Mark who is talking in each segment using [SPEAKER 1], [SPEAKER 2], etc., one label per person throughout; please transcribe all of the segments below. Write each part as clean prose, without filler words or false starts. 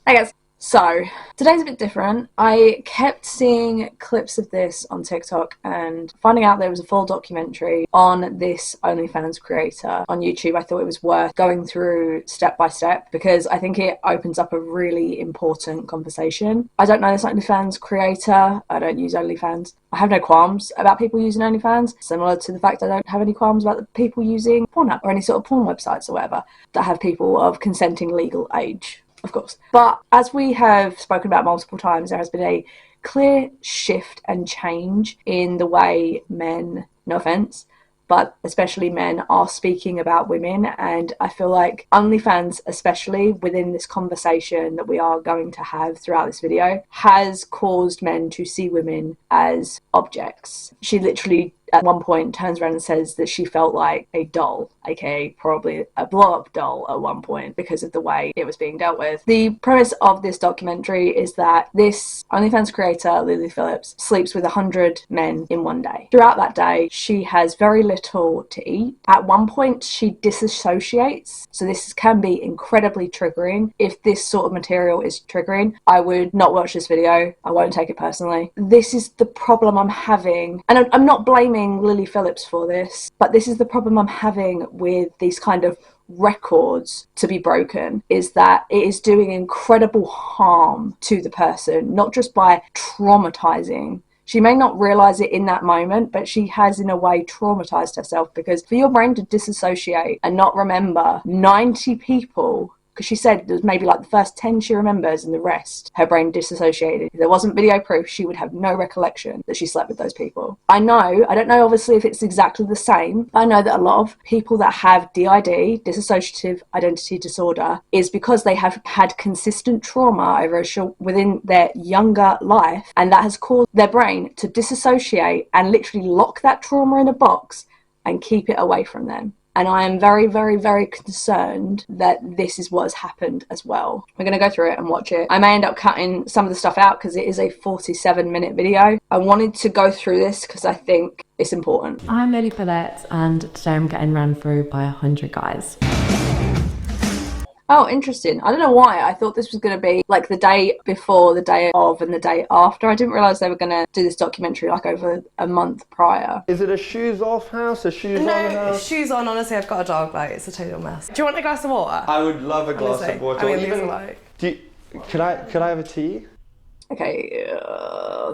[SPEAKER 1] Hey guys. So, today's a bit different. I kept seeing clips of this on TikTok and finding out there was a full documentary on this OnlyFans creator on YouTube. I thought it was worth going through step by step because I think it opens up a really important conversation. I don't know this OnlyFans creator. I don't use OnlyFans. I have no qualms about people using OnlyFans, similar to the fact I don't have any qualms about the people using Pornhub or any sort of porn websites or whatever that have people of consenting legal age. Of course. But as we have spoken about multiple times, there has been a clear shift and change in the way men, no offense, but especially men are speaking about women. And I feel like OnlyFans, especially within this conversation that we are going to have throughout this video, has caused men to see women as objects. She literally at one point turns around and says that she felt like a doll, aka probably a blow-up doll at one point because of the way it was being dealt with. The premise of this documentary is that this OnlyFans creator, Phillips, sleeps with 100 men in one day. Throughout that day, she has very little to eat. At one point, she disassociates, so this can be incredibly triggering. If this sort of material is triggering, I would not watch this video. I won't take it personally. This is the problem I'm having, and I'm not blaming Lily Phillips for this, but this is the problem I'm having with these kind of records to be broken, is that it is doing incredible harm to the person, not just by traumatizing. She may not realize it in that moment, but she has in a way traumatized herself, because for your brain to disassociate and not remember 90 people, because she said it was maybe like the first 10 she remembers and the rest her brain disassociated. If there wasn't video proof, she would have no recollection that she slept with those people. I don't know obviously if it's exactly the same, but I know that a lot of people that have DID, dissociative identity disorder, is because they have had consistent trauma over within their younger life, and that has caused their brain to disassociate and literally lock that trauma in a box and keep it away from them. And I am very, very, very concerned that this is what has happened as well. We're going to go through it and watch it. I may end up cutting some of the stuff out because it is a 47-minute video. I wanted to go through this because I think it's important.
[SPEAKER 2] I'm Lily Phillips, and today I'm getting run through by 100 guys.
[SPEAKER 1] Oh, interesting. I don't know why. I thought this was going to be like the day before, the day of, and the day after. I didn't realise they were going to do this documentary like over a month prior.
[SPEAKER 3] Is it a shoes off house, a shoes on house?
[SPEAKER 4] No, shoes on. Honestly, I've got a dog. Like, it's a total mess. Do you want a glass of water?
[SPEAKER 3] I would love a glass of water.
[SPEAKER 4] I mean, these are like...
[SPEAKER 3] Could I have a tea?
[SPEAKER 1] Okay,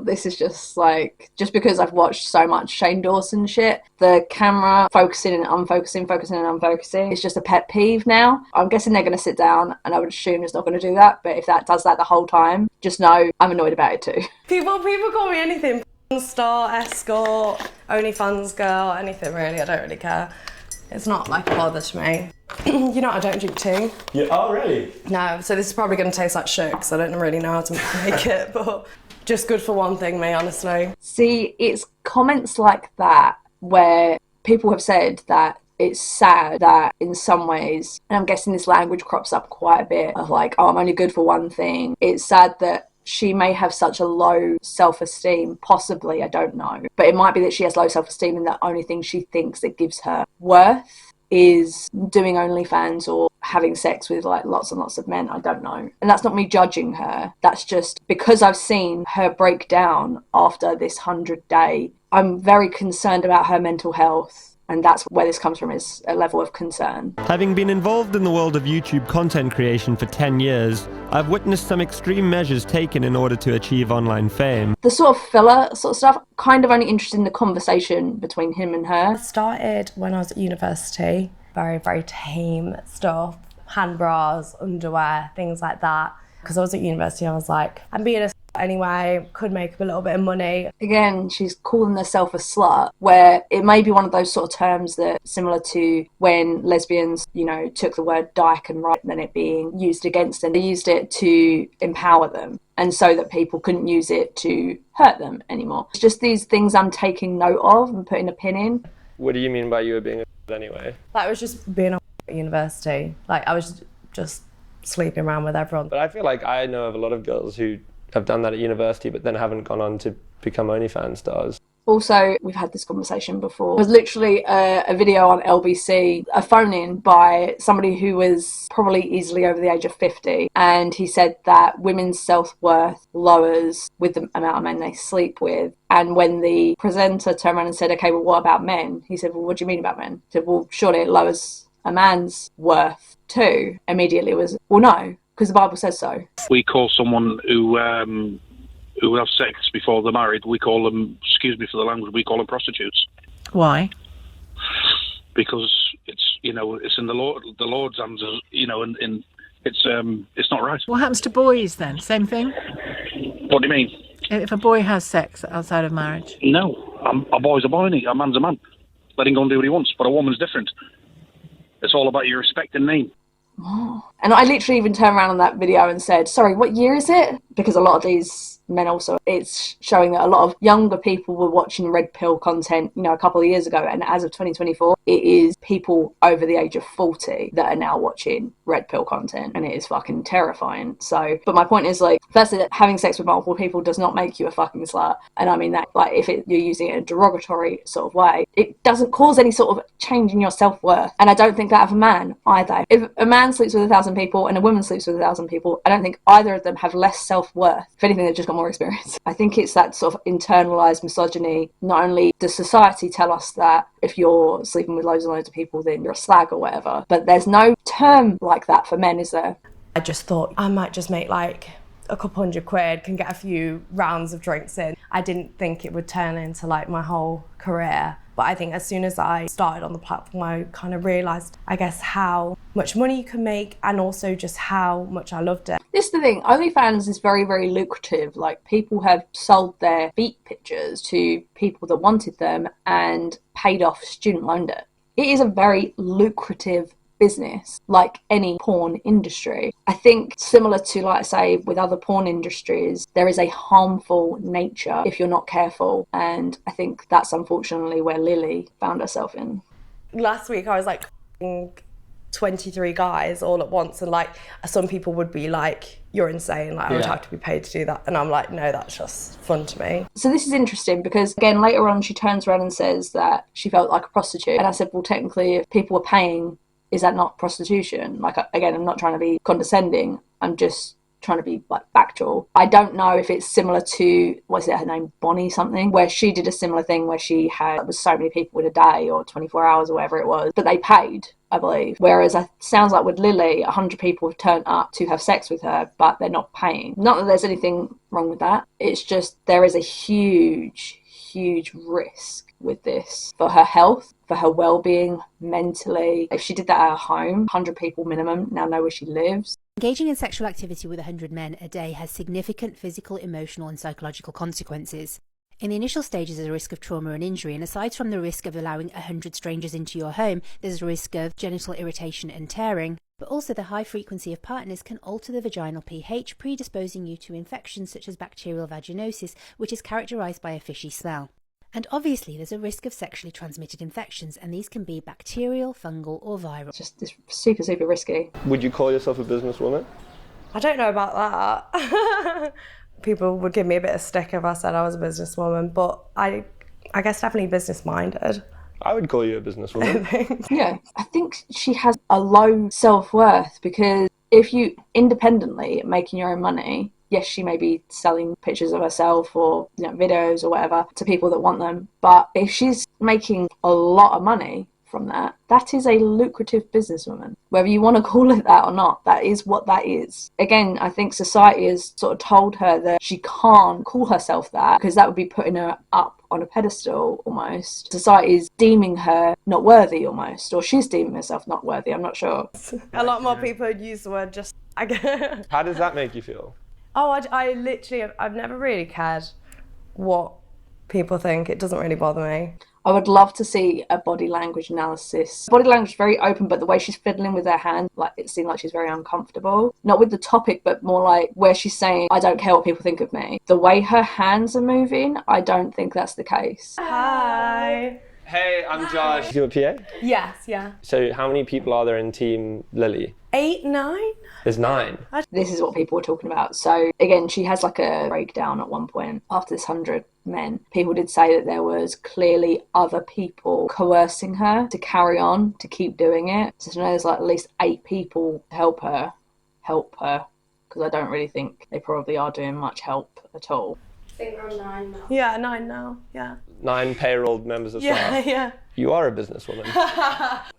[SPEAKER 1] this is just like, just because I've watched so much Shane Dawson shit, the camera focusing and unfocusing, focusing and unfocusing, it's just a pet peeve now. I'm guessing they're going to sit down, and I would assume it's not going to do that, but if that does that the whole time, just know I'm annoyed about it too.
[SPEAKER 4] People call me anything. Star, escort, OnlyFans girl, anything really. I don't really care. It's not like a bother to me. You know, I don't drink tea.
[SPEAKER 3] Yeah. Oh, really?
[SPEAKER 4] No, so this is probably going to taste like shit because I don't really know how to make it, but just good for one thing, me, honestly.
[SPEAKER 1] See, it's comments like that where people have said that it's sad that in some ways, and I'm guessing this language crops up quite a bit, of like, oh, I'm only good for one thing. It's sad that she may have such a low self-esteem, possibly, I don't know. But it might be that she has low self-esteem and the only thing she thinks that gives her worth is doing OnlyFans or having sex with like lots and lots of men. I don't know. And that's not me judging her. That's just because I've seen her break down after this 100-day. I'm very concerned about her mental health. And that's where this comes from, is a level of concern.
[SPEAKER 5] Having been involved in the world of YouTube content creation for 10 years, I've witnessed some extreme measures taken in order to achieve online fame.
[SPEAKER 1] The sort of filler sort of stuff, kind of only interested in the conversation between him and her.
[SPEAKER 4] I started when I was at university. Very, very tame stuff. Hand bras, underwear, things like that. Because I was at university, I was like, I'm being a anyway, could make a little bit of money.
[SPEAKER 1] Again, she's calling herself a slut, where it may be one of those sort of terms that similar to when lesbians, you know, took the word dyke and right then it being used against them. They used it to empower them, and so that people couldn't use it to hurt them anymore. It's just these things I'm taking note of and putting a pin in.
[SPEAKER 3] What do you mean by you were being a anyway?
[SPEAKER 4] Like, I was just being at university. Like, I was just sleeping around with everyone.
[SPEAKER 3] But I feel like I know of a lot of girls who have done that at university but then haven't gone on to become OnlyFans stars.
[SPEAKER 1] Also, we've had this conversation before. It was literally a video on LBC, a phone-in by somebody who was probably easily over the age of 50. And he said that women's self-worth lowers with the amount of men they sleep with. And when the presenter turned around and said, okay, well, what about men? He said, well, what do you mean about men? He said, well, surely it lowers a man's worth too. Immediately it was, well, no, because the Bible says so.
[SPEAKER 6] We call someone who have sex before they're married, we call them, excuse me for the language, we call them prostitutes.
[SPEAKER 7] Why?
[SPEAKER 6] Because it's, you know, it's in the Lord's hands, you know, and it's not right.
[SPEAKER 7] What happens to boys then? Same thing?
[SPEAKER 6] What do you mean?
[SPEAKER 7] If a boy has sex outside of marriage?
[SPEAKER 6] No, a boy's a boy, and a man's a man. Let him go and do what he wants, but a woman's different. It's all about your respect and name.
[SPEAKER 1] Oh. And I literally even turned around on that video and said, sorry, what year is it? Because a lot of these men also, it's showing that a lot of younger people were watching red pill content, you know, a couple of years ago. And as of 2024, it is people over the age of 40 that are now watching red pill content. And it is fucking terrifying. So, but my point is, like, firstly, having sex with multiple people does not make you a fucking slut. And I mean that, like, if you're using it in a derogatory sort of way, it doesn't cause any sort of change in your self-worth. And I don't think that of a man either. If a man sleeps with 1,000 people and a woman sleeps with 1,000 people, I don't think either of them have less self-worth. If anything, they've just got more experience. I think it's that sort of internalized misogyny. Not only does society tell us that if you're sleeping with loads and loads of people, then you're a slag or whatever, but there's no term like that for men, is there?
[SPEAKER 4] I just thought I might just make like a couple £100, can get a few rounds of drinks in. I didn't think it would turn into like my whole career. But I think as soon as I started on the platform, I kind of realised, I guess, how much money you can make and also just how much I loved it.
[SPEAKER 1] This is the thing, OnlyFans is very, very lucrative. Like, people have sold their feet pictures to people that wanted them and paid off student loan debt. It is a very lucrative business, like any porn industry. I think similar to, like I say, with other porn industries, there is a harmful nature if you're not careful. And I think that's unfortunately where Lily found herself in.
[SPEAKER 4] Last week I was like 23 guys all at once, and like some people would be like, you're insane, like I would have to be paid to do that. And I'm like, no, that's just fun to me.
[SPEAKER 1] So this is interesting because, again, later on she turns around and says that she felt like a prostitute. And I said, well, technically, if people were paying, is that not prostitution? Like, again, I'm not trying to be condescending. I'm just trying to be like factual. I don't know if it's similar to, what's it, her name, Bonnie something, where she did a similar thing where she had, was so many people in a day or 24 hours or whatever it was, but they paid, I believe. Whereas it sounds like with Lily, 100 people have turned up to have sex with her, but they're not paying. Not that there's anything wrong with that. It's just there is a huge risk with this for her health, for her well-being, mentally. If she did that at her home, 100 people minimum now know where she lives.
[SPEAKER 8] Engaging in sexual activity with 100 men a day has significant physical, emotional and psychological consequences. In the initial stages, there's a risk of trauma and injury, and aside from the risk of allowing 100 strangers into your home, there's a risk of genital irritation and tearing. But also the high frequency of partners can alter the vaginal pH, predisposing you to infections such as bacterial vaginosis, which is characterised by a fishy smell. And obviously there's a risk of sexually transmitted infections, and these can be bacterial, fungal or viral.
[SPEAKER 1] It's super risky.
[SPEAKER 3] Would you call yourself a businesswoman?
[SPEAKER 4] I don't know about that. People would give me a bit of stick if I said I was a businesswoman, but I guess definitely business-minded.
[SPEAKER 3] I would call you a businesswoman.
[SPEAKER 1] Yeah, I think she has a low self-worth because if you independently making your own money, yes, she may be selling pictures of herself or, you know, videos or whatever to people that want them. But if she's making a lot of money from that, that is a lucrative businesswoman. Whether you want to call it that or not, that is what that is. Again, I think society has sort of told her that she can't call herself that because that would be putting her up on a pedestal almost. Society is deeming her not worthy almost, or she's deeming herself not worthy, I'm not sure.
[SPEAKER 4] A lot more people would use the word just...
[SPEAKER 3] How does that make you feel?
[SPEAKER 4] Oh, I literally, I've never really cared what people think. It doesn't really bother me.
[SPEAKER 1] I would love to see a body language analysis. Body language is very open, but the way she's fiddling with her hand, like, it seemed like she's very uncomfortable. Not with the topic, but more like where she's saying, I don't care what people think of me. The way her hands are moving, I don't think that's the case.
[SPEAKER 4] Hi.
[SPEAKER 3] Hey, I'm Josh. You a PA?
[SPEAKER 4] Yes, yeah.
[SPEAKER 3] So how many people are there in Team Lily?
[SPEAKER 4] 8, 9?
[SPEAKER 3] There's 9.
[SPEAKER 1] This is what people were talking about. So again, she has like a breakdown at one point after this 100 men. People did say that there was clearly other people coercing her to carry on, to keep doing it. So there's like at least 8 people to help her, because I don't really think they probably are doing much help at all.
[SPEAKER 4] I think we're on 9 now. Yeah, 9 now, yeah.
[SPEAKER 3] 9 payrolled members of staff.
[SPEAKER 4] Yeah.
[SPEAKER 3] You are a businesswoman.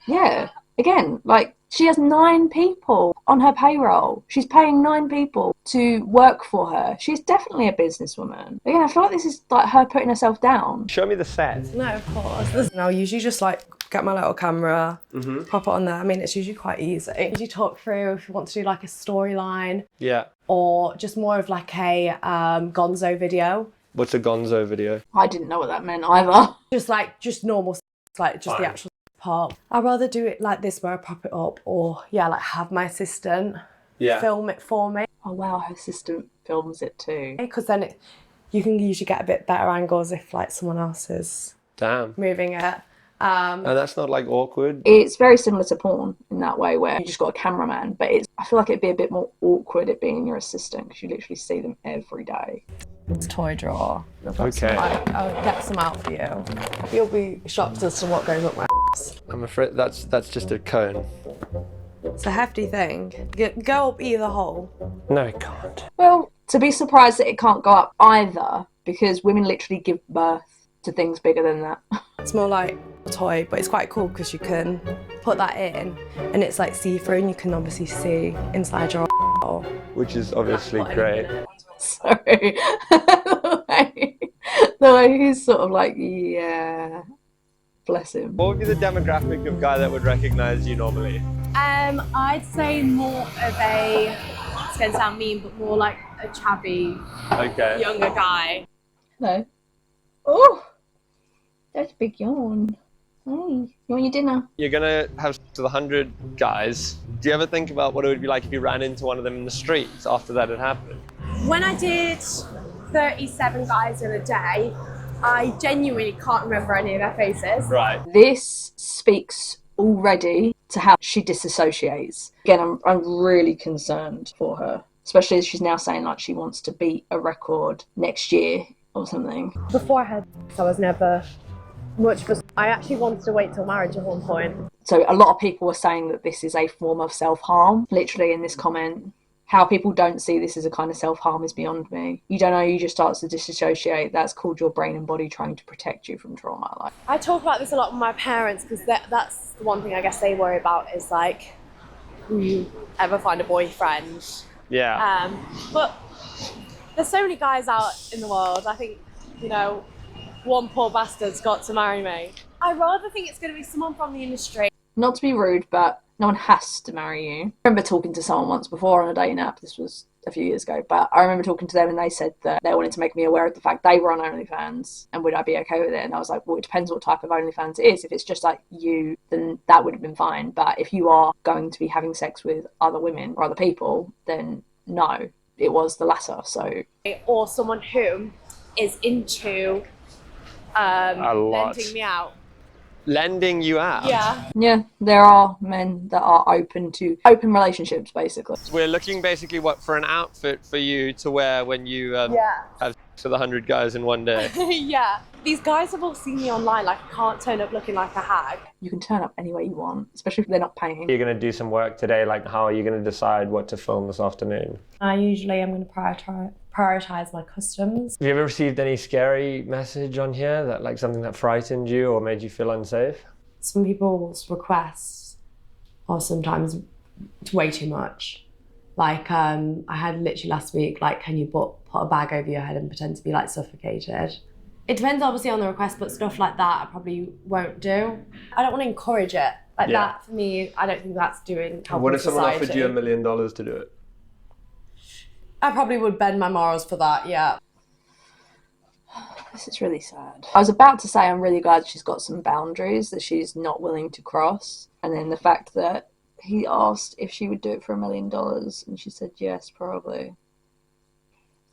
[SPEAKER 1] Yeah. Again, like, she has 9 people on her payroll. She's paying 9 people to work for her. She's definitely a businesswoman. Again, I feel like this is like her putting herself down.
[SPEAKER 3] Show me the set.
[SPEAKER 4] No, of course. I'll usually just like get my little camera, pop it on there. I mean, it's usually quite easy. You talk through if you want to do like a storyline.
[SPEAKER 3] Yeah.
[SPEAKER 4] Or just more of like a gonzo video.
[SPEAKER 3] What's a gonzo video?
[SPEAKER 1] I didn't know what that meant either.
[SPEAKER 4] Just normal, like just the actual part. I'd rather do it like this where I prop it up, or like have my assistant film it for me.
[SPEAKER 1] Oh wow, her assistant films it too.
[SPEAKER 4] Because then you can usually get a bit better angles if like someone else is moving it.
[SPEAKER 3] And that's not like awkward.
[SPEAKER 1] It's very similar to porn in that way, where you just got a cameraman, but I feel like it'd be a bit more awkward it being your assistant because you literally see them every day.
[SPEAKER 4] It's toy drawer.
[SPEAKER 3] Okay.
[SPEAKER 4] I'll get some out for you. You'll be shocked as to what goes up my ass.
[SPEAKER 3] I'm afraid that's just a cone.
[SPEAKER 4] It's a hefty thing. Go up either hole.
[SPEAKER 3] No, it can't.
[SPEAKER 1] Well, to be surprised that it can't go up either, because women literally give birth to things bigger than that.
[SPEAKER 4] It's more like a toy, but it's quite cool because you can put that in and it's like see-through and you can obviously see inside your hole.
[SPEAKER 3] Which is obviously great.
[SPEAKER 1] Sorry. the way he's sort of like, yeah, bless him.
[SPEAKER 3] What would be the demographic of guy that would recognise you normally?
[SPEAKER 9] I'd say more of a, it's going to sound mean, but more like a chubby, younger guy.
[SPEAKER 1] Hello. Oh, that's a big yawn. Hey, you want your dinner?
[SPEAKER 3] You're gonna have sex with 100 guys. Do you ever think about what it would be like if you ran into one of them in the streets after that had happened?
[SPEAKER 9] When I did 37 guys in a day, I genuinely can't remember any of their faces.
[SPEAKER 3] Right.
[SPEAKER 1] This speaks already to how she disassociates. Again, I'm really concerned for her, especially as she's now saying like she wants to beat a record next year or something.
[SPEAKER 4] Before I had sex, I was never much for. I actually wanted to wait till marriage at one point.
[SPEAKER 1] So a lot of people were saying that this is a form of self-harm, literally in this comment. How people don't see this as a kind of self-harm is beyond me. You don't know, you just start to disassociate. That's called your brain and body trying to protect you from trauma. Like,
[SPEAKER 4] I talk about this a lot with my parents because that's the one thing I guess they worry about is like, will you ever find a boyfriend?
[SPEAKER 3] Yeah.
[SPEAKER 4] But there's so many guys out in the world. I think, one poor bastard's got to marry me. I rather think it's going to be someone from the industry.
[SPEAKER 1] not to be rude, but no one has to marry you. I remember talking to someone once before on a dating app. This was a few years ago, but I remember talking to them and they said that they wanted to make me aware of the fact they were on OnlyFans and would I be okay with it. And I was like, well, it depends what type of OnlyFans it is. If it's just like you, then that would have been fine. But if you are going to be having sex with other women or other people, then no, it was the latter. So,
[SPEAKER 9] or someone who is into lending me out.
[SPEAKER 3] Lending you out?
[SPEAKER 1] Yeah, there are men that are open to open relationships, basically.
[SPEAKER 3] We're looking basically for an outfit for you to wear when you have sex with 100 guys in one day.
[SPEAKER 9] Yeah. These guys have all seen me online, like I can't turn up looking like a hag.
[SPEAKER 1] You can turn up any way you want, especially if they're not paying.
[SPEAKER 3] You're going to do some work today, like how are you going to decide what to film this afternoon?
[SPEAKER 4] I usually am going to prioritize my customs.
[SPEAKER 3] Have you ever received any scary message on here, that like something that frightened you or made you feel unsafe?
[SPEAKER 4] Some people's requests are sometimes way too much. Like I had literally last week, like, can you put a bag over your head and pretend to be like suffocated? It depends obviously on the request, but stuff like that I probably won't do. I don't want to encourage it. Like that for me, I don't think that's doing helping
[SPEAKER 3] What if
[SPEAKER 4] society.
[SPEAKER 3] someone offered you $1 million to do it?
[SPEAKER 4] I probably would bend my morals for that, yeah.
[SPEAKER 1] This is really sad. I was about to say I'm really glad she's got some boundaries that she's not willing to cross. And then the fact that he asked if she would do it for $1 million and she said yes, probably.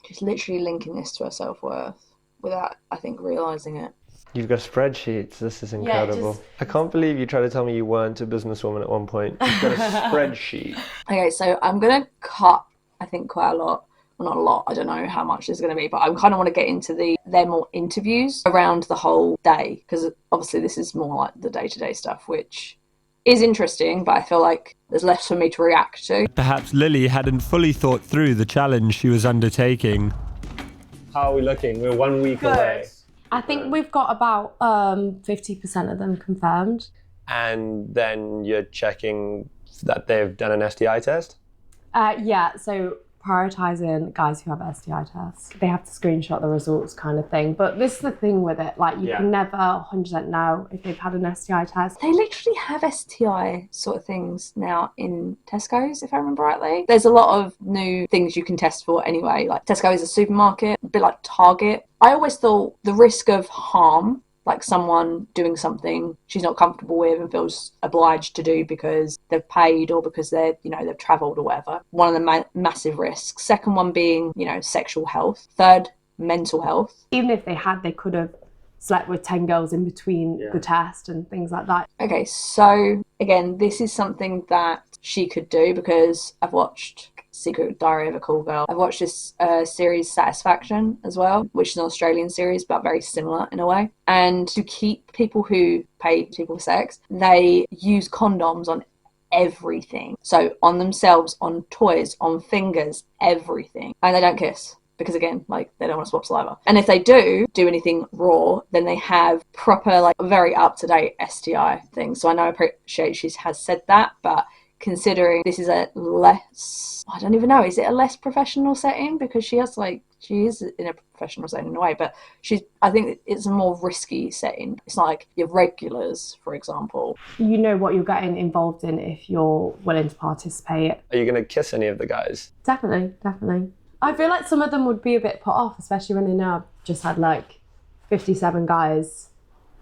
[SPEAKER 1] She's literally linking this to her self-worth without, I think, realising it.
[SPEAKER 3] You've got spreadsheets. This is incredible. I can't believe you tried to tell me you weren't a businesswoman at one point. You've got a spreadsheet.
[SPEAKER 1] Okay, so I'm going to cut, I think, quite a lot. Well, not a lot. I don't know how much there's going to be, but I kind of want to get into their more interviews around the whole day, because obviously this is more like the day-to-day stuff, which is interesting, but I feel like there's less for me to react to.
[SPEAKER 5] Perhaps Lily hadn't fully thought through the challenge she was undertaking.
[SPEAKER 3] How are we looking? We're 1 week away.
[SPEAKER 4] I think we've got about 50% of them confirmed.
[SPEAKER 3] And then you're checking that they've done an STI test?
[SPEAKER 4] Yeah, so prioritising guys who have STI tests. They have to screenshot the results kind of thing. But this is the thing with it, like you can never 100% know if they've had an STI test.
[SPEAKER 1] They literally have STI sort of things now in Tesco's, if I remember rightly. There's a lot of new things you can test for anyway. Like Tesco is a supermarket, a bit like Target. I always thought the risk of harm, like someone doing something she's not comfortable with and feels obliged to do because they've paid or because they've travelled or whatever. One of the massive risks. Second one being, sexual health. Third, mental health.
[SPEAKER 4] Even if they had, they could have slept with 10 girls in between the test and things like that.
[SPEAKER 1] Okay, so again, this is something that she could do because I've watched Secret Diary of a Call Girl. I've watched this series Satisfaction as well, which is an Australian series but very similar in a way. And to keep people who pay people for sex, they use condoms on everything. So on themselves, on toys, on fingers, everything. And they don't kiss. Because again, they don't want to swap saliva. And if they do anything raw, then they have proper, very up-to-date STI things. So I know I appreciate she has said that, but considering this is a less, I don't even know, is it a less professional setting? Because she is in a professional setting in a way, but I think it's a more risky setting. It's not like your regulars, for example.
[SPEAKER 4] You know what you're getting involved in if you're willing to participate.
[SPEAKER 3] Are you going to kiss any of the guys?
[SPEAKER 4] Definitely. I feel like some of them would be a bit put off, especially when they know I've just had 57 guys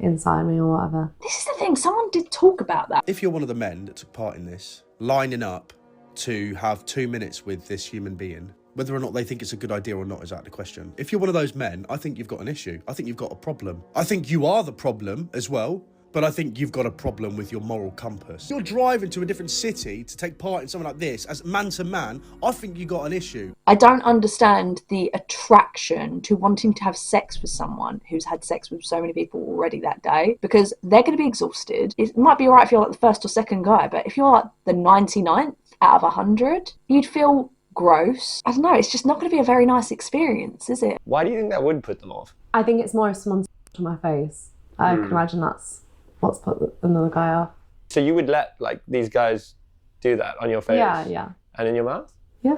[SPEAKER 4] inside me or whatever.
[SPEAKER 1] This is the thing, someone did talk about that.
[SPEAKER 10] If you're one of the men that took part in this, lining up to have 2 minutes with this human being, whether or not they think it's a good idea or not is out of the question. If you're one of those men, I think you've got an issue. I think you've got a problem. I think you are the problem as well, but I think you've got a problem with your moral compass. You're driving to a different city to take part in something like this, as man to man, I think you got an issue.
[SPEAKER 1] I don't understand the attraction to wanting to have sex with someone who's had sex with so many people already that day, because they're going to be exhausted. It might be all right if you're the first or second guy, but if you're the 99th out of 100, you'd feel gross. I don't know, it's just not going to be a very nice experience, is it?
[SPEAKER 3] Why do you think that would put them off?
[SPEAKER 4] I think it's more if someone's to my face. I can imagine that's what's put another guy off.
[SPEAKER 3] So you would let these guys do that on your face?
[SPEAKER 4] Yeah.
[SPEAKER 3] And in your mouth?
[SPEAKER 4] Yeah.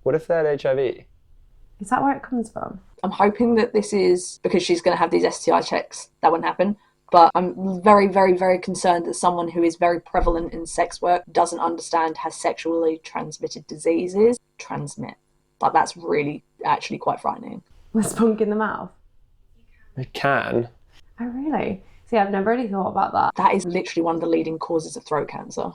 [SPEAKER 3] What if they had HIV?
[SPEAKER 4] Is that where it comes from?
[SPEAKER 1] I'm hoping that this is because she's going to have these STI checks. That wouldn't happen. But I'm very, very, very concerned that someone who is very prevalent in sex work doesn't understand how sexually transmitted diseases transmit. That's really actually quite frightening.
[SPEAKER 4] With spunk in the mouth?
[SPEAKER 3] It can.
[SPEAKER 4] Oh, really? See, I've never really thought about that.
[SPEAKER 1] That is literally one of the leading causes of throat cancer.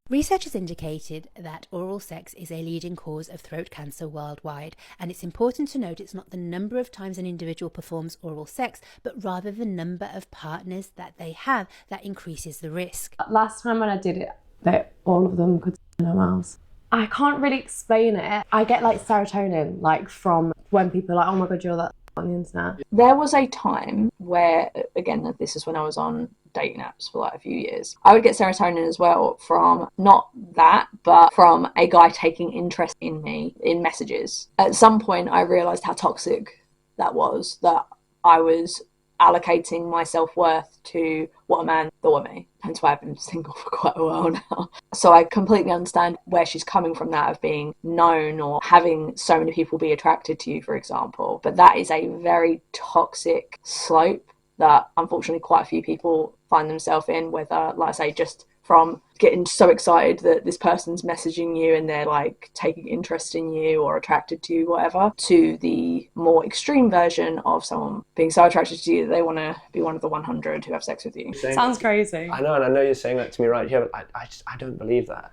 [SPEAKER 8] Research has indicated that oral sex is a leading cause of throat cancer worldwide, and it's important to note it's not the number of times an individual performs oral sex, but rather the number of partners that they have that increases the risk.
[SPEAKER 4] Last time when I did it, all of them could in their mouths. I can't really explain it. I get serotonin, from when people are oh my God, you're that on the internet.
[SPEAKER 1] There was a time where, again, this is when I was on dating apps for a few years, I would get serotonin as well from not that, but from a guy taking interest in me in messages. At some point I realised how toxic that was, that I was allocating my self-worth to what a man thought of me. Hence why I've been single for quite a while now. So I completely understand where she's coming from, that of being known or having so many people be attracted to you, for example. But that is a very toxic slope that unfortunately quite a few people find themselves in, whether, like I say, just from getting so excited that this person's messaging you and they're taking interest in you or attracted to you, whatever, to the more extreme version of someone being so attracted to you that they want to be one of the 100 who have sex with you.
[SPEAKER 4] Sounds crazy.
[SPEAKER 3] I know, and I know you're saying that to me right here, but I don't believe that.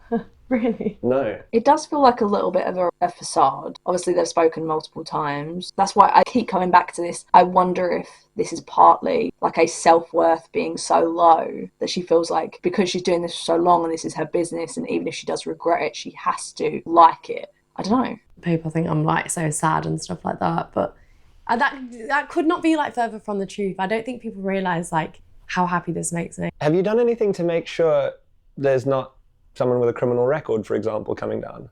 [SPEAKER 4] Really?
[SPEAKER 3] No.
[SPEAKER 1] It does feel like a little bit of a facade. Obviously, they've spoken multiple times. That's why I keep coming back to this. I wonder if this is partly like a self-worth being so low that she feels like because she's doing this for so long and this is her business, and even if she does regret it, she has to like it. I don't know.
[SPEAKER 4] People think I'm like so sad and stuff like that, but that could not be like further from the truth. I don't think people realise like how happy this makes me.
[SPEAKER 3] Have you done anything to make sure there's not someone with a criminal record, for example, coming down?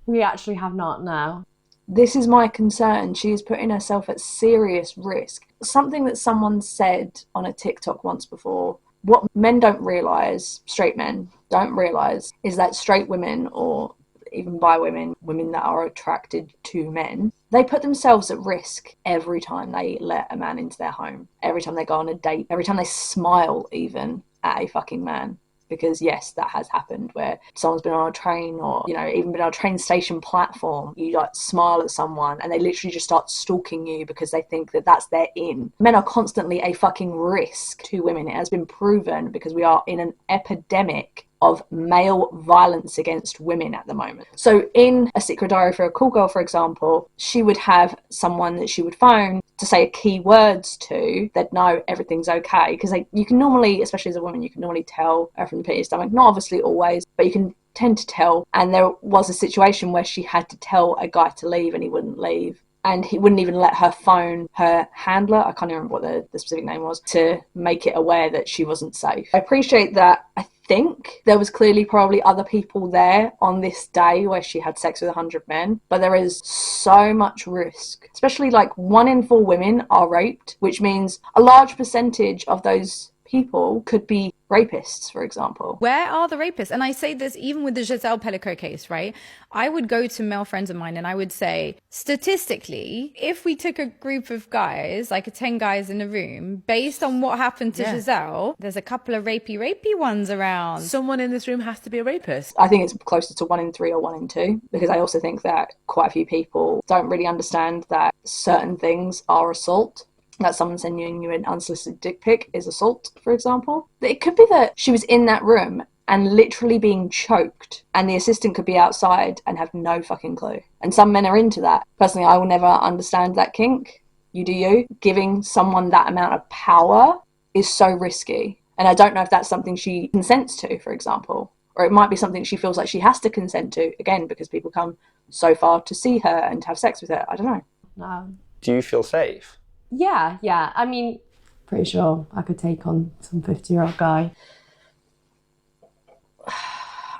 [SPEAKER 4] We actually have not now.
[SPEAKER 1] This is my concern. She is putting herself at serious risk. Something that someone said on a TikTok once before, what men don't realise, straight men don't realise, is that straight women, or even bi women, women that are attracted to men, they put themselves at risk every time they let a man into their home, every time they go on a date, every time they smile even at a fucking man. Because yes, that has happened where someone's been on a train or, you know, even been on a train station platform. You like smile at someone and they literally just start stalking you because they think that that's their in. Men are constantly a fucking risk to women. It has been proven because we are in an epidemic of male violence against women at the moment. So in A Secret Diary for a Cool Girl, for example, she would have someone that she would phone to say key words to that know everything's okay, because you can normally, especially as a woman, you can normally tell from the pit of your stomach, not obviously always, but you can tend to tell. And there was a situation where she had to tell a guy to leave and he wouldn't leave. And he wouldn't even let her phone her handler, I can't even remember what the specific name was, to make it aware that she wasn't safe. I appreciate that. I think there was clearly probably other people there on this day where she had sex with 100 men, but there is so much risk, especially like 1 in 4 women are raped, which means a large percentage of those people could be rapists, for example.
[SPEAKER 11] Where are the rapists? And I say this even with the Giselle Pellico case, right? I would go to male friends of mine and I would say, statistically, if we took a group of guys, like 10 guys in a room, based on what happened to Giselle, there's a couple of rapey ones around.
[SPEAKER 7] Someone in this room has to be a rapist.
[SPEAKER 1] I think it's closer to 1 in 3 or 1 in 2, because I also think that quite a few people don't really understand that certain things are assault. That someone sending you an unsolicited dick pic is assault, for example. It could be that she was in that room and literally being choked, and the assistant could be outside and have no fucking clue. And some men are into that. Personally, I will never understand that kink. You do you. Giving someone that amount of power is so risky. And I don't know if that's something she consents to, for example. Or it might be something she feels like she has to consent to, again, because people come so far to see her and to have sex with her. I don't know.
[SPEAKER 4] No.
[SPEAKER 3] Do you feel safe?
[SPEAKER 4] Yeah. I mean, pretty sure I could take on some 50-year-old guy.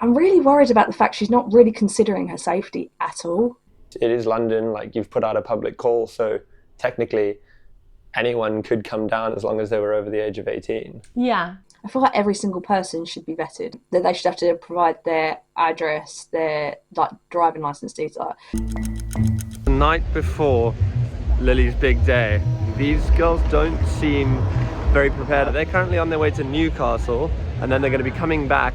[SPEAKER 1] I'm really worried about the fact she's not really considering her safety at all.
[SPEAKER 3] It is London, like you've put out a public call, so technically anyone could come down as long as they were over the age of 18.
[SPEAKER 4] Yeah.
[SPEAKER 1] I feel like every single person should be vetted. That they should have to provide their address, their driving license details.
[SPEAKER 5] The night before Lily's big day, these girls don't seem very prepared. They're currently on their way to Newcastle, and then they're going to be coming back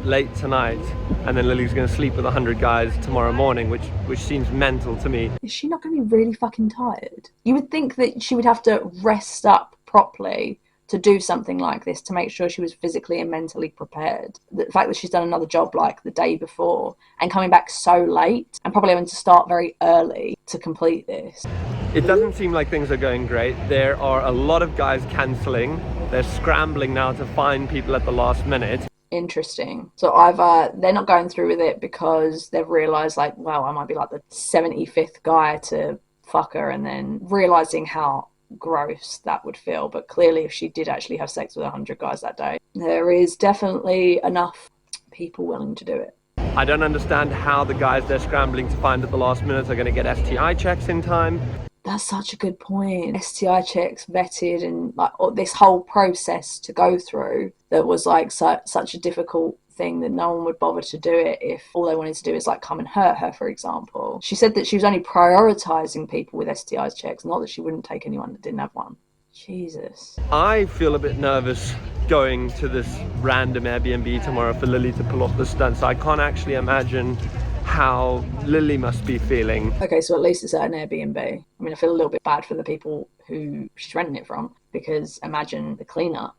[SPEAKER 5] late tonight, and then Lily's going to sleep with 100 guys tomorrow morning, which seems mental to me.
[SPEAKER 1] Is she not going to be really fucking tired? You would think that she would have to rest up properly to do something like this, to make sure she was physically and mentally prepared. The fact that she's done another job like the day before and coming back so late and probably having to start very early to complete this.
[SPEAKER 5] It doesn't seem like things are going great. There are a lot of guys cancelling. They're scrambling now to find people at the last minute.
[SPEAKER 1] Interesting. So either they're not going through with it because they've realised, like, wow, I might be like the 75th guy to fuck her, and then realising how gross that would feel. But clearly if she did actually have sex with 100 guys that day, there is definitely enough people willing to do it.
[SPEAKER 5] I don't understand how the guys they're scrambling to find at the last minute are going to get STI checks in time.
[SPEAKER 1] That's such a good point. STI checks, vetted, and like this whole process to go through that was like such a difficult thing that no one would bother to do it if all they wanted to do is like come and hurt her, for example. She said that she was only prioritising people with STI checks, not that she wouldn't take anyone that didn't have one. Jesus.
[SPEAKER 5] I feel a bit nervous going to this random Airbnb tomorrow for Lily to pull off the stunt, so I can't actually imagine how Lily must be feeling.
[SPEAKER 1] Okay, so at least it's at an Airbnb. I mean, I feel a little bit bad for the people who she's renting it from, because imagine the cleanup.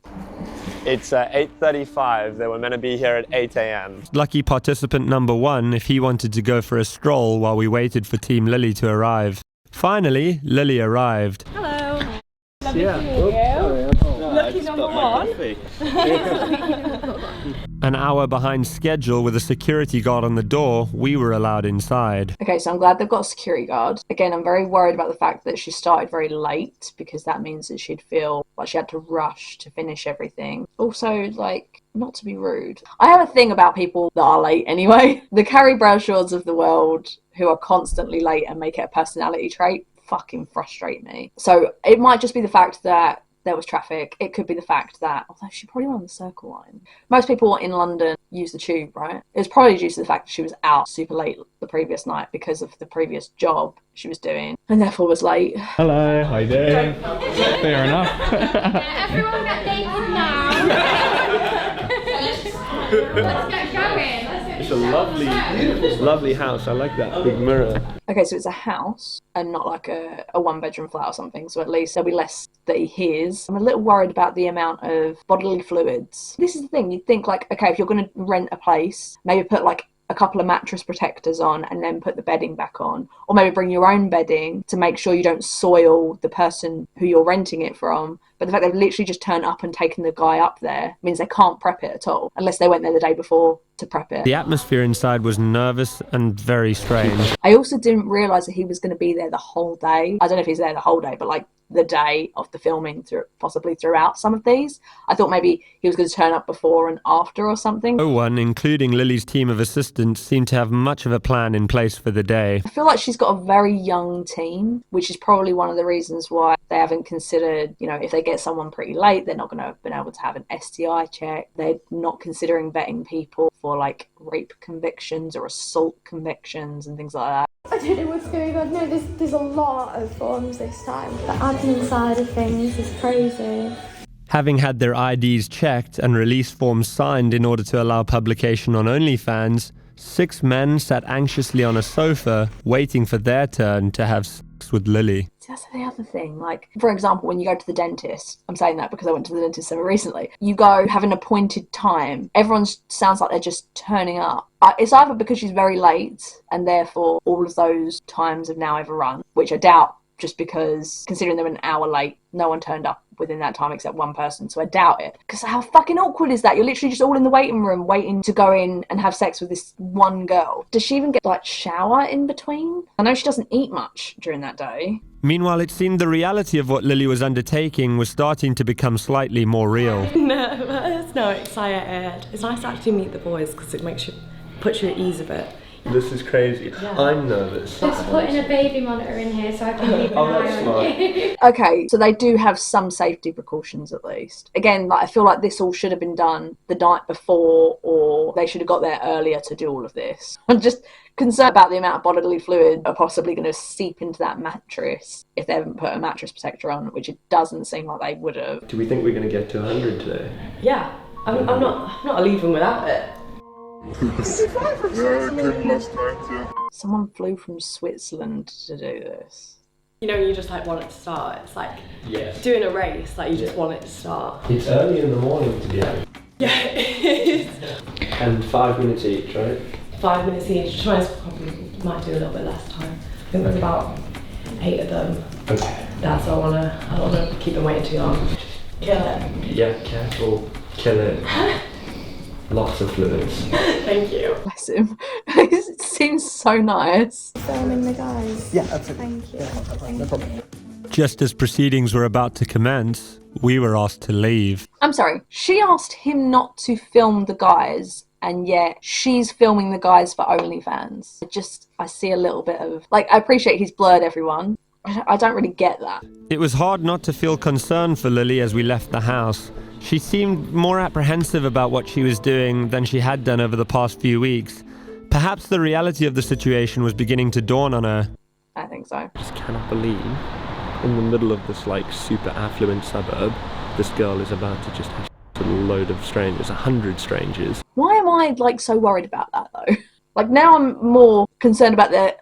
[SPEAKER 5] It's 8:35. They were meant to be here at 8 a.m.
[SPEAKER 3] Lucky participant number 1 if he wanted to go for a stroll while we waited for Team Lily to arrive. Finally, Lily arrived.
[SPEAKER 9] Hello. Lovely to meet you. Lucky number 1.
[SPEAKER 3] An hour behind schedule with a security guard on the door, we were allowed inside.
[SPEAKER 1] Okay, so I'm glad they've got a security guard. Again, I'm very worried about the fact that she started very late because that means that she'd feel like she had to rush to finish everything. Also, like, not to be rude, I have a thing about people that are late anyway. The Carrie Brashaws of the world who are constantly late and make it a personality trait fucking frustrate me. So it might just be the fact that there was traffic. It could be the fact that, although she probably went on the Circle line. Most people in London use the tube, right? It was probably due to the fact that she was out super late the previous night because of the previous job she was doing and therefore was late.
[SPEAKER 12] Hello, how you doing? Fair enough.
[SPEAKER 9] Everyone get naked now. Let's get going.
[SPEAKER 5] It's a lovely house. I like that big mirror.
[SPEAKER 1] Okay, so it's a house and not like a one-bedroom flat or something, so at least there'll be less that he hears. I'm a little worried about the amount of bodily fluids. This is the thing, you'd think like, okay, if you're going to rent a place, maybe put like a couple of mattress protectors on and then put the bedding back on, or maybe bring your own bedding to make sure you don't soil the person who you're renting it from. But the fact they've literally just turned up and taken the guy up there means they can't prep it at all, unless they went there the day before to prep it.
[SPEAKER 3] The atmosphere inside was nervous and very strange.
[SPEAKER 1] I also didn't realise that he was going to be there the whole day. I don't know if he's there the whole day, but like the day of the filming, possibly throughout some of these. I thought maybe he was going to turn up before and after or something.
[SPEAKER 3] No one, including Lily's team of assistants, seemed to have much of a plan in place for the day.
[SPEAKER 1] I feel like she's got a very young team, which is probably one of the reasons why they haven't considered, you know, if they get someone pretty late, they're not going to have been able to have an STI check. They're not considering vetting people for like rape convictions or assault convictions and things like that.
[SPEAKER 13] I don't know what's going on. No, there's a lot of forms this time. The admin side of things is crazy.
[SPEAKER 3] Having had their IDs checked and release forms signed in order to allow publication on OnlyFans, 6 men sat anxiously on a sofa waiting for their turn to have sex with Lily.
[SPEAKER 1] That's the other thing. Like, for example, when you go to the dentist, I'm saying that because I went to the dentist so recently, you go have an appointed time. Everyone sounds like they're just turning up. It's either because she's very late and therefore all of those times have now overrun, which I doubt, just because considering they were an hour late, no one turned up within that time except one person, so I doubt it. Because how fucking awkward is that? You're literally just all in the waiting room waiting to go in and have sex with this one girl. Does she even get like shower in between? I know she doesn't eat much during that day.
[SPEAKER 3] Meanwhile, it seemed the reality of what Lily was undertaking was starting to become slightly more real.
[SPEAKER 4] Nervous? No, excited. It's nice to actually meet the boys because it puts you at ease a bit.
[SPEAKER 5] This is crazy. Yeah. I'm nervous.
[SPEAKER 13] Just putting a baby monitor in here so I can keep an eye on you.
[SPEAKER 1] Okay, so they do have some safety precautions at least. Again, like I feel like this all should have been done the night before, or they should have got there earlier to do all of this. I'm just concerned about the amount of bodily fluid are possibly going to seep into that mattress if they haven't put a mattress protector on, which it doesn't seem like they would have.
[SPEAKER 5] Do we think we're going to get to 100 today?
[SPEAKER 4] Yeah, I'm not leaving without it.
[SPEAKER 1] Someone flew from Switzerland to do this.
[SPEAKER 4] You know, you just like want it to start. It's like doing a race, like you just want it to start.
[SPEAKER 5] It's early in the morning to be out.
[SPEAKER 4] Yeah, it is.
[SPEAKER 5] And 5 minutes each, right?
[SPEAKER 4] 5 minutes each. Tries probably might do a little bit less time. I think there's about 8 of them.
[SPEAKER 5] Okay.
[SPEAKER 4] That's so I don't wanna keep them waiting too long. Kill it.
[SPEAKER 5] Yeah, careful. Kill it. Lots of fluids.
[SPEAKER 4] Thank you.
[SPEAKER 1] Bless him. It seems so nice.
[SPEAKER 13] Filming the guys.
[SPEAKER 10] Yeah, absolutely.
[SPEAKER 13] Thank you.
[SPEAKER 10] Yeah, no problem.
[SPEAKER 3] Just as proceedings were about to commence, we were asked to leave.
[SPEAKER 1] I'm sorry, she asked him not to film the guys, and yet she's filming the guys for OnlyFans. I see a little bit of, like, I appreciate he's blurred everyone. I don't really get that.
[SPEAKER 3] It was hard not to feel concern for Lily as we left the house. She seemed more apprehensive about what she was doing than she had done over the past few weeks. Perhaps the reality of the situation was beginning to dawn on her.
[SPEAKER 1] I think so.
[SPEAKER 5] I just cannot believe, in the middle of this like super affluent suburb, this girl is about to just have a load of strangers, 100 strangers.
[SPEAKER 1] Why am I like so worried about that though? Like now I'm more concerned about the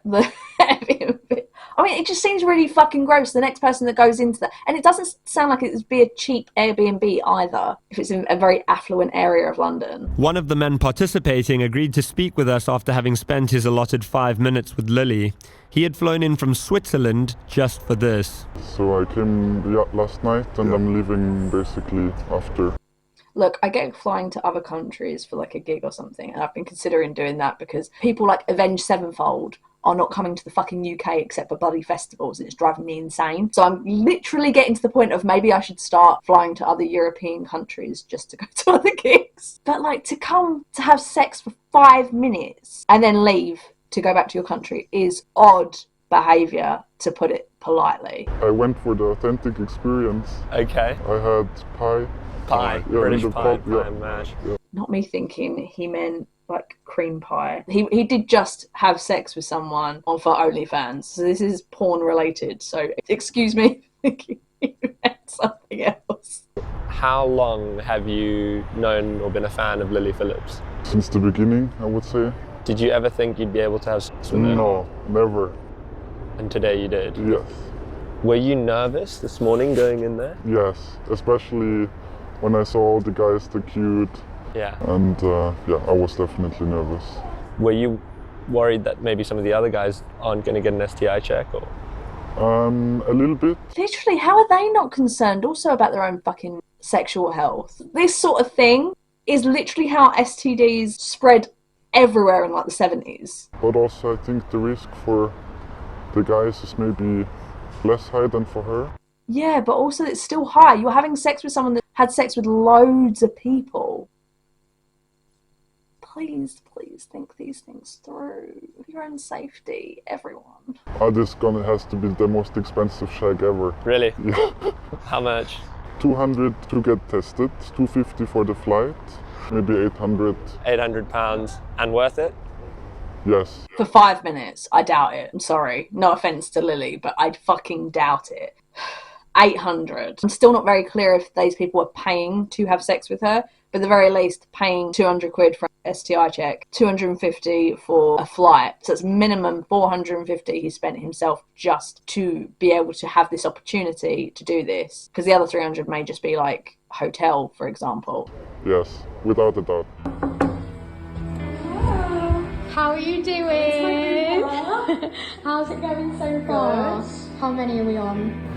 [SPEAKER 1] I mean, mean, it just seems really fucking gross, the next person that goes into that. And it doesn't sound like it would be a cheap Airbnb either, if it's in a very affluent area of London.
[SPEAKER 3] One of the men participating agreed to speak with us after having spent his allotted 5 minutes with Lily. He had flown in from Switzerland just for this.
[SPEAKER 14] So I came last night and I'm leaving basically after.
[SPEAKER 1] Look, I get flying to other countries for like a gig or something, and I've been considering doing that because people like Avenged Sevenfold are not coming to the fucking UK except for bloody festivals, and it's driving me insane. So I'm literally getting to the point of maybe I should start flying to other European countries just to go to other gigs. But like, to come to have sex for 5 minutes and then leave to go back to your country is odd behaviour, to put it politely.
[SPEAKER 14] I went for the authentic experience.
[SPEAKER 5] Okay.
[SPEAKER 14] I had pie.
[SPEAKER 5] Pie,
[SPEAKER 14] Yeah,
[SPEAKER 5] British
[SPEAKER 14] in the
[SPEAKER 5] pie,
[SPEAKER 14] pub,
[SPEAKER 5] pie
[SPEAKER 14] yeah.
[SPEAKER 5] and mash.
[SPEAKER 14] Yeah.
[SPEAKER 1] Not me thinking he meant like cream pie. He did just have sex with someone for OnlyFans, so this is porn related. So excuse me thinking he meant something else.
[SPEAKER 5] How long have you known or been a fan of Lily Phillips?
[SPEAKER 14] Since the beginning, I would say.
[SPEAKER 5] Did you ever think you'd be able to have sex with her?
[SPEAKER 14] No, never.
[SPEAKER 5] And today you did?
[SPEAKER 14] Yes.
[SPEAKER 5] Were you nervous this morning going in there?
[SPEAKER 14] Yes, especially when I saw all the guys, the cute.
[SPEAKER 5] Yeah.
[SPEAKER 14] And yeah, I was definitely nervous.
[SPEAKER 5] Were you worried that maybe some of the other guys aren't going to get an STI check? Or?
[SPEAKER 14] A little bit.
[SPEAKER 1] Literally, how are they not concerned also about their own fucking sexual health? This sort of thing is literally how STDs spread everywhere in like the 70s.
[SPEAKER 14] But also I think the risk for the guys is maybe less high than for her.
[SPEAKER 1] Yeah, but also it's still high. You're having sex with someone that had sex with loads of people. Please think these things through. For your own safety, everyone.
[SPEAKER 14] This gonna has to be the most expensive shag ever.
[SPEAKER 5] Really?
[SPEAKER 14] Yeah.
[SPEAKER 5] How much?
[SPEAKER 14] 200 to get tested, 250 for the flight, maybe 800.
[SPEAKER 5] £800 and worth it?
[SPEAKER 14] Yes.
[SPEAKER 1] For 5 minutes, I doubt it. I'm sorry. No offence to Lily, but I fucking doubt it. 800. I'm still not very clear if these people are paying to have sex with her, but at the very least paying 200 quid for an STI check, 250 for a flight. So it's minimum 450 he spent himself just to be able to have this opportunity to do this. Because the other 300 may just be like hotel, for example.
[SPEAKER 14] Yes, without a doubt.
[SPEAKER 13] How are you doing? How's it going so far? How many are we on?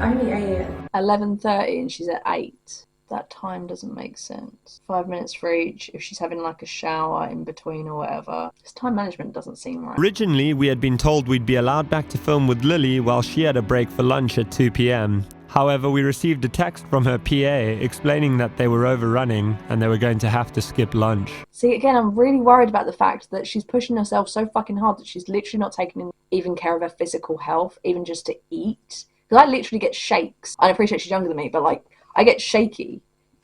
[SPEAKER 1] Only 8. 11:30 and she's at 8. That time doesn't make sense. 5 minutes for each. If she's having like a shower in between or whatever. This time management doesn't seem right.
[SPEAKER 3] Originally, we had been told we'd be allowed back to film with Lily while she had a break for lunch at 2 p.m. However, we received a text from her PA explaining that they were overrunning and they were going to have to skip lunch.
[SPEAKER 1] See, again, I'm really worried about the fact that she's pushing herself so fucking hard that she's literally not taking even care of her physical health, even just to eat. Because I literally get shakes. I appreciate she's younger than me, but like, I get shaky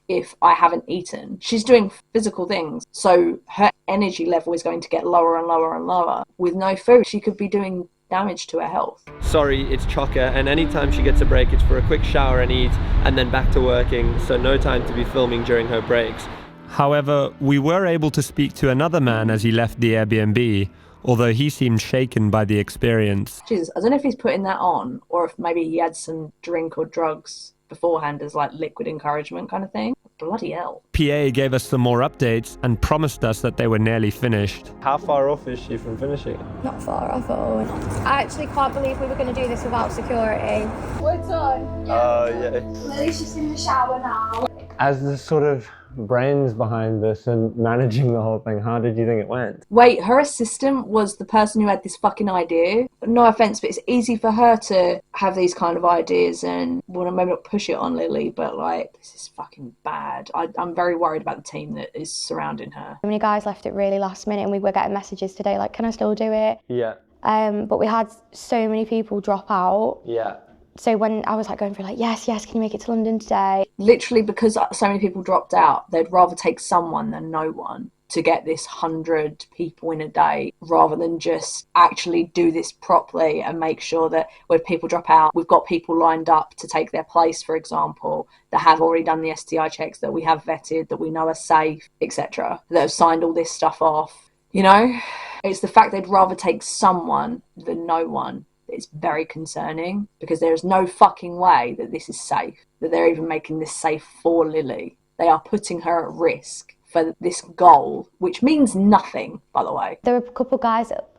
[SPEAKER 1] if I haven't eaten. She's doing physical things, so her energy level is going to get lower and lower and lower. With no food, she could be doing damage to her health.
[SPEAKER 5] Sorry, it's Chocker, and anytime she gets a break, it's for a quick shower and eat, and then back to working, so no time to be filming during her breaks.
[SPEAKER 3] However, we were able to speak to another man as he left the Airbnb, although he seemed shaken by the experience.
[SPEAKER 1] Jesus, I don't know if he's putting that on, or if maybe he had some drink or drugs beforehand as like liquid encouragement kind of thing. Bloody hell.
[SPEAKER 3] PA gave us some more updates and promised us that they were nearly finished.
[SPEAKER 5] How far off is she from finishing?
[SPEAKER 13] Not far off at all. I actually can't believe we were going to do this without security. We're done.
[SPEAKER 5] Yeah.
[SPEAKER 13] Lily's just in the shower now.
[SPEAKER 15] As the sort of brains behind this and managing the whole thing, how did you think it went?
[SPEAKER 1] Wait, her assistant was the person who had this fucking idea? No offence, but it's easy for her to have these kind of ideas and want to maybe not push it on Lily, but like, this is fucking bad. I'm very worried about the team that is surrounding her.
[SPEAKER 13] So many guys left it really last minute and we were getting messages today like, can I still do it?
[SPEAKER 5] Yeah.
[SPEAKER 13] But we had so many people drop out.
[SPEAKER 5] Yeah.
[SPEAKER 13] So when I was like going through like, yes, can you make it to London today?
[SPEAKER 1] Literally because so many people dropped out, they'd rather take someone than no one to get this 100 people in a day rather than just actually do this properly and make sure that when people drop out, we've got people lined up to take their place, for example, that have already done the STI checks, that we have vetted, that we know are safe, etc., that have signed all this stuff off. You know, it's the fact they'd rather take someone than no one that it's very concerning, because there is no fucking way that this is safe, that they're even making this safe for Lily. They are putting her at risk for this goal, which means nothing, by the way.
[SPEAKER 13] There were a couple of guys that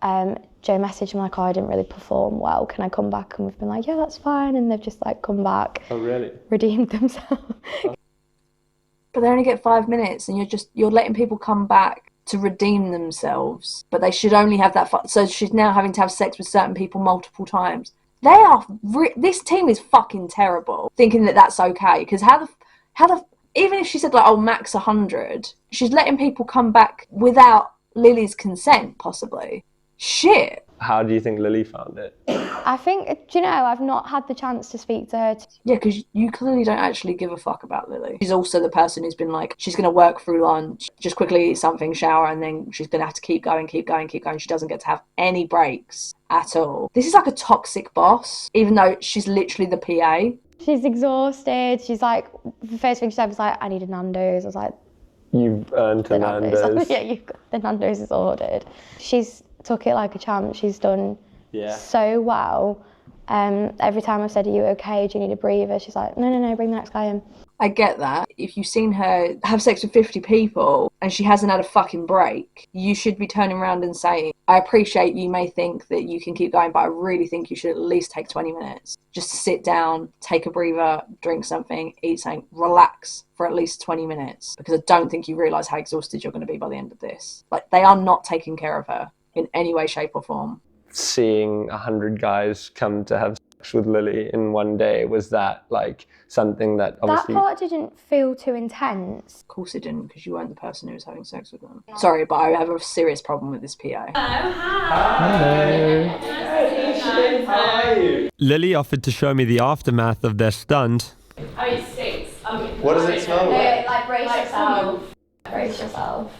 [SPEAKER 13] Joe messaged me like, oh, I didn't really perform well, can I come back? And we've been like, yeah, that's fine. And they've just like come back.
[SPEAKER 5] Oh, really?
[SPEAKER 13] Redeemed themselves.
[SPEAKER 1] But they only get 5 minutes, and you're letting people come back to redeem themselves. But they should only have that. So she's now having to have sex with certain people multiple times. This team is fucking terrible, thinking that that's okay. Because how the even if she said like, oh, max 100, she's letting people come back without Lily's consent, possibly. Shit.
[SPEAKER 5] How do you think Lily found it?
[SPEAKER 13] I think, do you know, I've not had the chance to speak to her.
[SPEAKER 1] Yeah, because you clearly don't actually give a fuck about Lily. She's also the person who's been like, she's going to work through lunch, just quickly eat something, shower, and then she's going to have to keep going. She doesn't get to have any breaks at all. This is like a toxic boss, even though she's literally the PA.
[SPEAKER 13] She's exhausted. She's like, the first thing she said was like, I need a Nando's. I was like,
[SPEAKER 5] you've earned a Nando's.
[SPEAKER 13] Yeah, the Nando's is ordered. She's took it like a champ. She's done so well. Every time I've said, are you okay? Do you need a breather? She's like, no, bring the next guy in.
[SPEAKER 1] I get that. If you've seen her have sex with 50 people and she hasn't had a fucking break, you should be turning around and saying, I appreciate you may think that you can keep going, but I really think you should at least take 20 minutes. Just sit down, take a breather, drink something, eat something, relax for at least 20 minutes. Because I don't think you realise how exhausted you're going to be by the end of this. Like, they are not taking care of her in any way, shape or form.
[SPEAKER 5] Seeing 100 guys come to have sex with Lily in one day, was that like something that obviously...
[SPEAKER 13] That part didn't feel too intense.
[SPEAKER 1] Of course it didn't, because you weren't the person who was having sex with them. Sorry, but I have a serious problem with this PA.
[SPEAKER 5] Hello. Hello. How are you?
[SPEAKER 3] Lily offered to show me the aftermath of their stunt.
[SPEAKER 9] Oh, it stinks.
[SPEAKER 5] What does it smell like?
[SPEAKER 13] Like brace yourself. Brace yourself.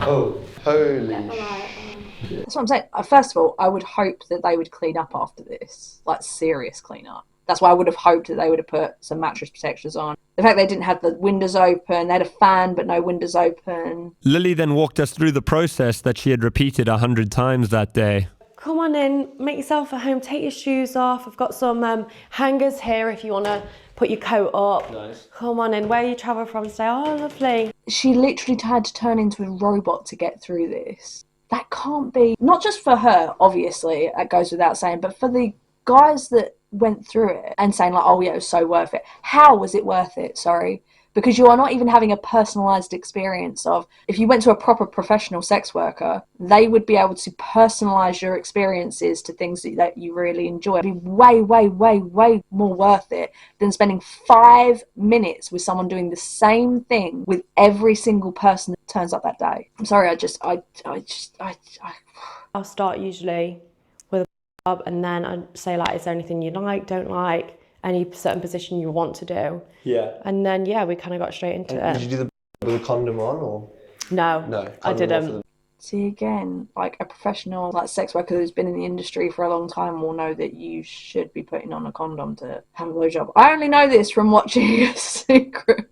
[SPEAKER 5] Oh, holy
[SPEAKER 1] That's what I'm saying. First of all, I would hope that they would clean up after this. Like, serious clean up. That's why I would have hoped that they would have put some mattress protectors on. The fact they didn't have the windows open, they had a fan but no windows open.
[SPEAKER 3] Lily then walked us through the process that she had repeated 100 times that day.
[SPEAKER 4] Come on in, make yourself at home, take your shoes off. I've got some hangers here if you want to put your coat up.
[SPEAKER 5] Nice.
[SPEAKER 4] Come on in, where you travel from today? Oh, lovely.
[SPEAKER 1] She literally had to turn into a robot to get through this. That can't be, not just for her, obviously, that goes without saying, but for the guys that went through it and saying like, oh yeah, it was so worth it. How was it worth it? Sorry. Because you are not even having a personalised experience of, if you went to a proper professional sex worker, they would be able to personalise your experiences to things that you really enjoy. It'd be way, way, way, way more worth it than spending 5 minutes with someone doing the same thing with every single person that turns up that day. I'm sorry,
[SPEAKER 4] I'll start usually with a and then I'd say like, is there anything you like, don't like? Any certain position you want to do.
[SPEAKER 5] Yeah.
[SPEAKER 4] And then, we kind of got straight into it.
[SPEAKER 5] Did you do with a condom on, or?
[SPEAKER 4] No, I didn't.
[SPEAKER 1] See, again, like a professional like sex worker who's been in the industry for a long time will know that you should be putting on a condom to have a blowjob. I only know this from watching Secret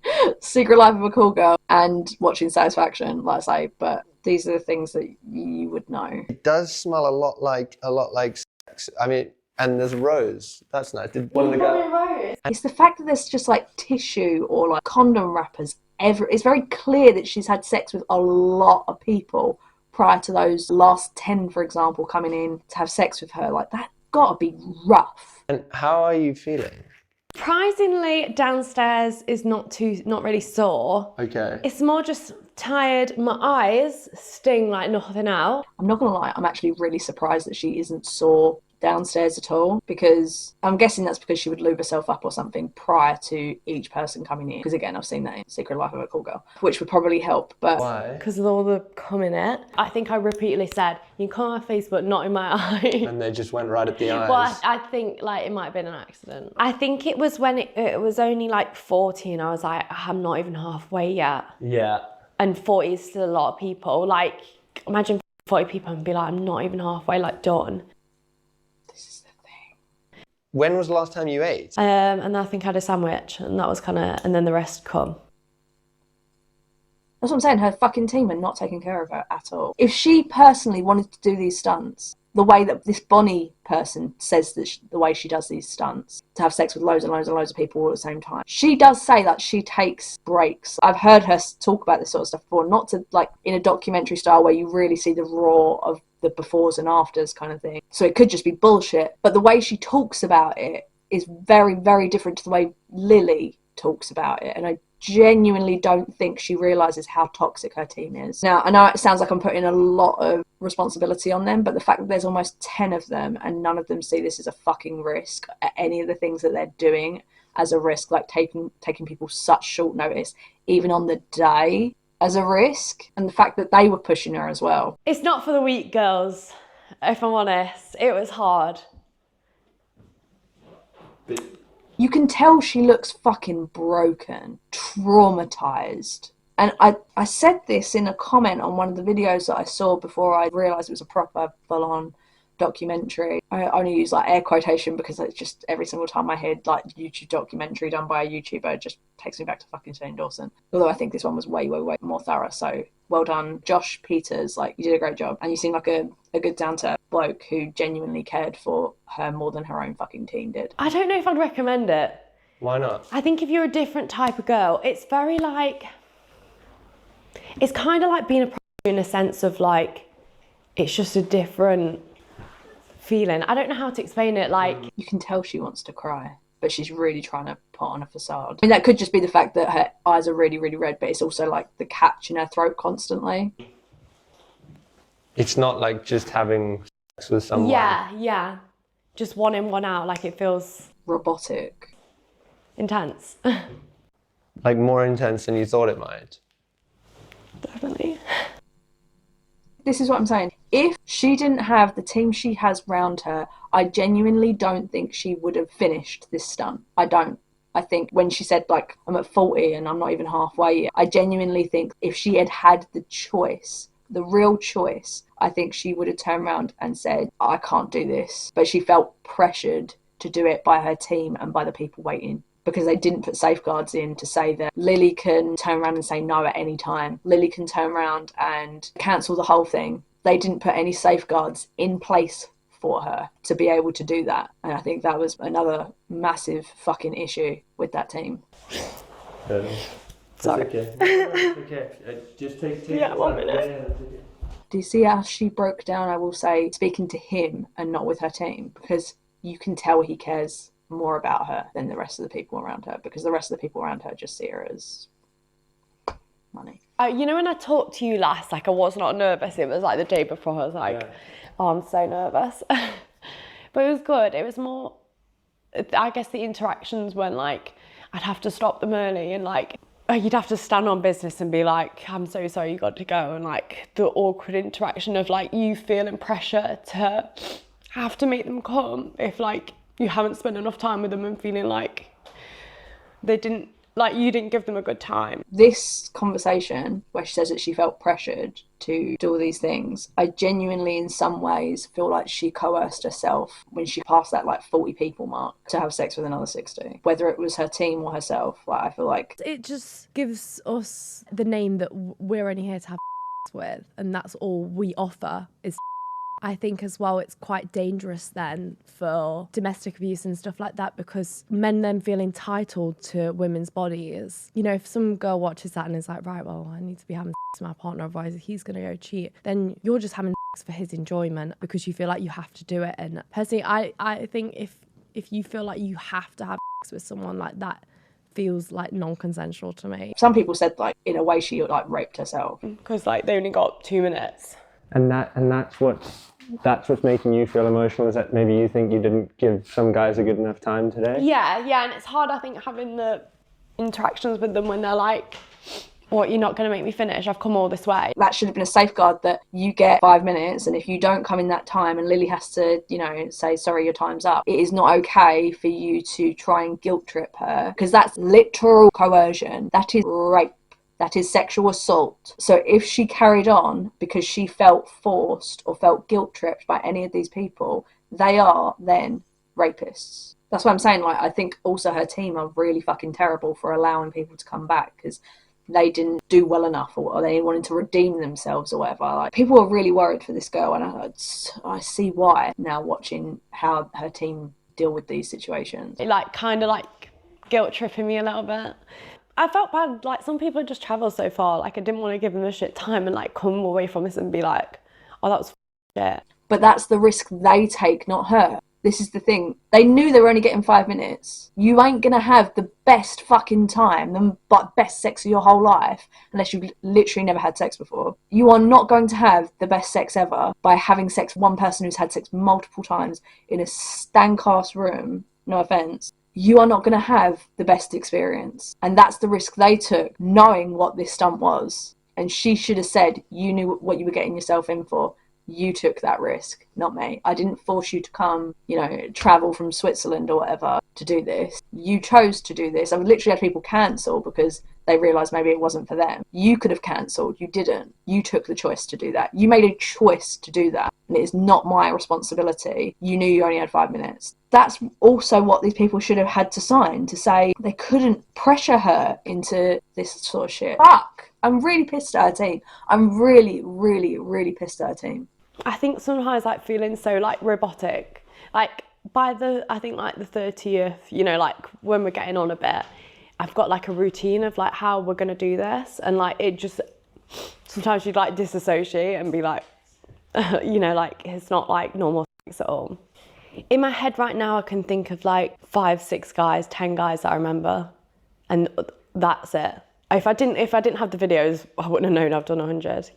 [SPEAKER 1] Life of a Cool Girl and watching Satisfaction, like I say, but these are the things that you would know.
[SPEAKER 5] It does smell a lot like sex. I mean, and there's rose. That's nice. Did one of the guys?
[SPEAKER 1] It's the fact that there's just like tissue or like condom wrappers. It's very clear that she's had sex with a lot of people prior to those last 10, for example, coming in to have sex with her. Like, that gotta be rough.
[SPEAKER 5] And how are you feeling?
[SPEAKER 4] Surprisingly, downstairs is not really sore.
[SPEAKER 5] Okay.
[SPEAKER 4] It's more just tired. My eyes sting like nothing else.
[SPEAKER 1] I'm not gonna lie, I'm actually really surprised that she isn't sore downstairs at all, because I'm guessing that's because she would lube herself up or something prior to each person coming in, because again, I've seen that in Secret Life of a Cool Girl, which would probably help. But
[SPEAKER 5] why?
[SPEAKER 4] Because of all the cum in it. I think I repeatedly said, you can come on my face but not in my eye.
[SPEAKER 5] And they just went right at the eyes.
[SPEAKER 4] Well, I think like it might have been an accident. I think it was when it was only like 40 and I was like, I'm not even halfway yet.
[SPEAKER 5] Yeah.
[SPEAKER 4] And 40 is still a lot of people. Like, imagine 40 people and be like, I'm not even halfway like done.
[SPEAKER 5] When was the last time you ate?
[SPEAKER 4] And I think I had a sandwich, and that was and then the rest come.
[SPEAKER 1] I That's what I'm saying. Her fucking team are not taking care of her at all. If she personally wanted to do these stunts, the way that this Bonnie person says that the way she does these stunts, to have sex with loads and loads and loads of people all at the same time, she does say that she takes breaks. I've heard her talk about this sort of stuff before, not to like in a documentary style where you really see the raw of the befores and afters kind of thing. So it could just be bullshit. But the way she talks about it is very, very different to the way Lily talks about it. And I genuinely don't think she realises how toxic her team is. Now, I know it sounds like I'm putting a lot of responsibility on them, but the fact that there's almost 10 of them and none of them see this as a fucking risk, any of the things that they're doing as a risk, like taking people such short notice, even on the day, as a risk, and the fact that they were pushing her as well.
[SPEAKER 4] It's not for the weak, girls, if I'm honest. It was hard.
[SPEAKER 1] You can tell she looks fucking broken, traumatised. And I said this in a comment on one of the videos that I saw before I realised it was a proper full-on documentary. I only use like air quotation because it's just every single time I hear like YouTube documentary done by a YouTuber, it just takes me back to fucking Shane Dawson. Although I think this one was way, way, way more thorough. So well done, Josh Pieters. Like, you did a great job. And you seem like a good down-to-earth bloke who genuinely cared for her more than her own fucking team did.
[SPEAKER 4] I don't know if I'd recommend it.
[SPEAKER 5] Why not?
[SPEAKER 4] I think if you're a different type of girl, it's very like, it's kind of like being a prostitute in a sense of like, it's just a different feeling. I don't know how to explain it. Like,
[SPEAKER 1] you can tell she wants to cry, but she's really trying to put on a facade. I mean, that could just be the fact that her eyes are really, really red, but it's also like the catch in her throat constantly.
[SPEAKER 5] It's not like just having sex with someone.
[SPEAKER 4] Yeah. Just one in, one out. Like, it feels
[SPEAKER 1] robotic.
[SPEAKER 4] Intense.
[SPEAKER 5] Like more intense than you thought it might.
[SPEAKER 4] Definitely.
[SPEAKER 1] This is what I'm saying. If she didn't have the team she has round her, I genuinely don't think she would have finished this stunt. I don't. I think when she said, like, I'm at 40 and I'm not even halfway yet, I genuinely think if she had had the choice, the real choice, I think she would have turned around and said, I can't do this. But she felt pressured to do it by her team and by the people waiting, because they didn't put safeguards in to say that Lily can turn around and say no at any time. Lily can turn around and cancel the whole thing. They didn't put any safeguards in place for her to be able to do that. And I think that was another massive fucking issue with that team.
[SPEAKER 5] Sorry. It's okay. Just take
[SPEAKER 4] yeah, 1 minute.
[SPEAKER 1] Do you see how she broke down, I will say, speaking to him and not with her team? Because you can tell he cares more about her than the rest of the people around her, because the rest of the people around her just see her as money.
[SPEAKER 4] You know, when I talked to you last, like, I was not nervous. It was like the day before, I was like, oh, I'm so nervous. But it was good. It was more, I guess the interactions when, like, I'd have to stop them early and, like, you'd have to stand on business and be like, I'm so sorry, you got to go. And, like, the awkward interaction of, like, you feeling pressure to have to make them come if, like, you haven't spent enough time with them and feeling like they didn't, like, you didn't give them a good time.
[SPEAKER 1] This conversation where she says that she felt pressured to do all these things, I genuinely in some ways feel like she coerced herself when she passed that like 40 people mark to have sex with another 60, whether it was her team or herself. Like, I feel like
[SPEAKER 11] it just gives us the name that we're only here to have with, and that's all we offer is. I think as well it's quite dangerous then for domestic abuse and stuff like that, because men then feel entitled to women's bodies. You know, if some girl watches that and is like, right, well, I need to be having sex with my partner, otherwise he's going to go cheat, then you're just having sex for his enjoyment because you feel like you have to do it. And personally, I think if you feel like you have to have sex with someone, like that feels like non-consensual to me.
[SPEAKER 1] Some people said like in a way she like raped herself
[SPEAKER 4] because like they only got 2 minutes.
[SPEAKER 15] And that's what's making you feel emotional, is that maybe you think you didn't give some guys a good enough time today?
[SPEAKER 4] Yeah, and it's hard, I think, having the interactions with them when they're like, what, you're not going to make me finish? I've come all this way.
[SPEAKER 1] That should have been a safeguard that you get 5 minutes, and if you don't come in that time and Lily has to, you know, say, sorry, your time's up, it is not okay for you to try and guilt trip her, because that's literal coercion. That is rape. That is sexual assault. So if she carried on because she felt forced or felt guilt-tripped by any of these people, they are then rapists. That's what I'm saying. Like, I think also her team are really fucking terrible for allowing people to come back, because they didn't do well enough, or they wanted to redeem themselves or whatever. Like, people were really worried for this girl, and I see why now, watching how her team deal with these situations.
[SPEAKER 4] It like kind of like guilt tripping me a little bit. I felt bad, like some people just travel so far, like I didn't want to give them a shit time and like come away from this and be like, oh, that was shit.
[SPEAKER 1] But that's the risk they take, not her. This is the thing. They knew they were only getting 5 minutes. You ain't gonna have the best fucking time, the best sex of your whole life, unless you've literally never had sex before. You are not going to have the best sex ever by having sex with one person who's had sex multiple times in a stank-ass room. No offence. You are not going to have the best experience. And that's the risk they took, knowing what this stunt was. And she should have said, you knew what you were getting yourself in for. You took that risk, not me. I didn't force you to come, travel from Switzerland or whatever to do this. You chose to do this. I've literally had people cancel because they realised maybe it wasn't for them. You could have cancelled. You didn't. You took the choice to do that. You made a choice to do that. And it is not my responsibility. You knew you only had 5 minutes. That's also what these people should have had to sign, to say they couldn't pressure her into this sort of shit. Fuck! I'm really pissed at her team. I'm really, really, really pissed at her team.
[SPEAKER 4] I think sometimes like feeling so like robotic, like by the 30th, like when we're getting on a bit, I've got like a routine of like how we're gonna do this, and like it just, sometimes you'd like disassociate and be like, like it's not like normal sex at all. In my head right now, I can think of like 5, 6 guys, 10 guys that I remember, and that's it. If I didn't have the videos, I wouldn't have known I've done 100,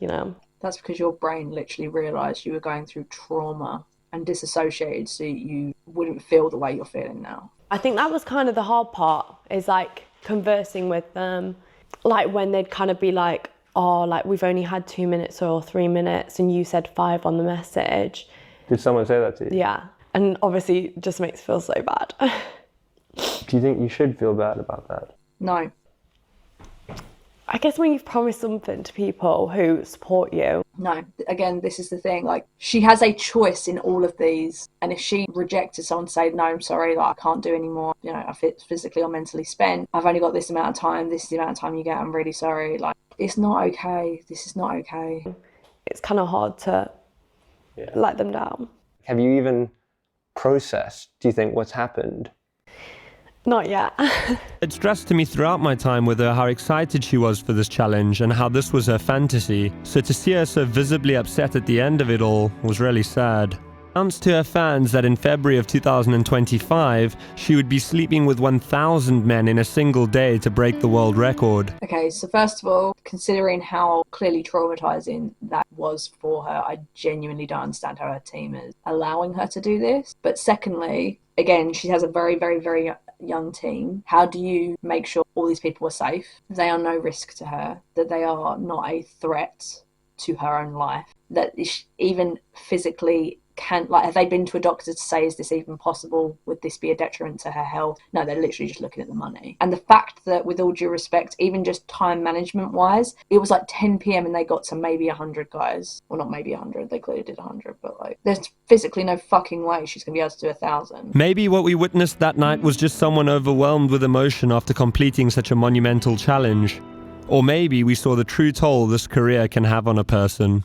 [SPEAKER 1] That's because your brain literally realised you were going through trauma and disassociated, so you wouldn't feel the way you're feeling now.
[SPEAKER 4] I think that was kind of the hard part, is like conversing with them, like when they'd kind of be like, oh, like we've only had 2 minutes or 3 minutes and you said 5 on the message.
[SPEAKER 15] Did someone say that to you?
[SPEAKER 4] Yeah, and obviously it just makes me feel so bad.
[SPEAKER 15] Do you think you should feel bad about that?
[SPEAKER 1] No.
[SPEAKER 4] I guess when you've promised something to people who support you.
[SPEAKER 1] No, again, this is the thing, like, she has a choice in all of these, and if she rejected someone to say, no, I'm sorry, like, I can't do anymore, I feel physically or mentally spent, I've only got this amount of time, this is the amount of time you get, I'm really sorry, like, it's not okay, this is not okay.
[SPEAKER 4] It's kind of hard to let them down.
[SPEAKER 15] Have you even processed, do you think, what's happened?
[SPEAKER 4] Not yet.
[SPEAKER 3] It stressed to me throughout my time with her how excited she was for this challenge and how this was her fantasy. So to see her so visibly upset at the end of it all was really sad. Announced to her fans that in February of 2025, she would be sleeping with 1,000 men in a single day to break the world record.
[SPEAKER 1] Okay, so first of all, considering how clearly traumatizing that was for her, I genuinely don't understand how her team is allowing her to do this. But secondly, again, she has a very, very, very young team. How do you make sure all these people are safe? They are no risk to her, that they are not a threat to her own life, that even physically have they been to a doctor to say, is this even possible? Would this be a detriment to her health? No, they're literally just looking at the money. And the fact that, with all due respect, even just time management wise, it was like 10 p.m. and they got to maybe 100 guys. Well, not maybe 100, they clearly did 100, but like, there's physically no fucking way she's gonna be able to do 1,000.
[SPEAKER 3] Maybe what we witnessed that night was just someone overwhelmed with emotion after completing such a monumental challenge. Or maybe we saw the true toll this career can have on a person.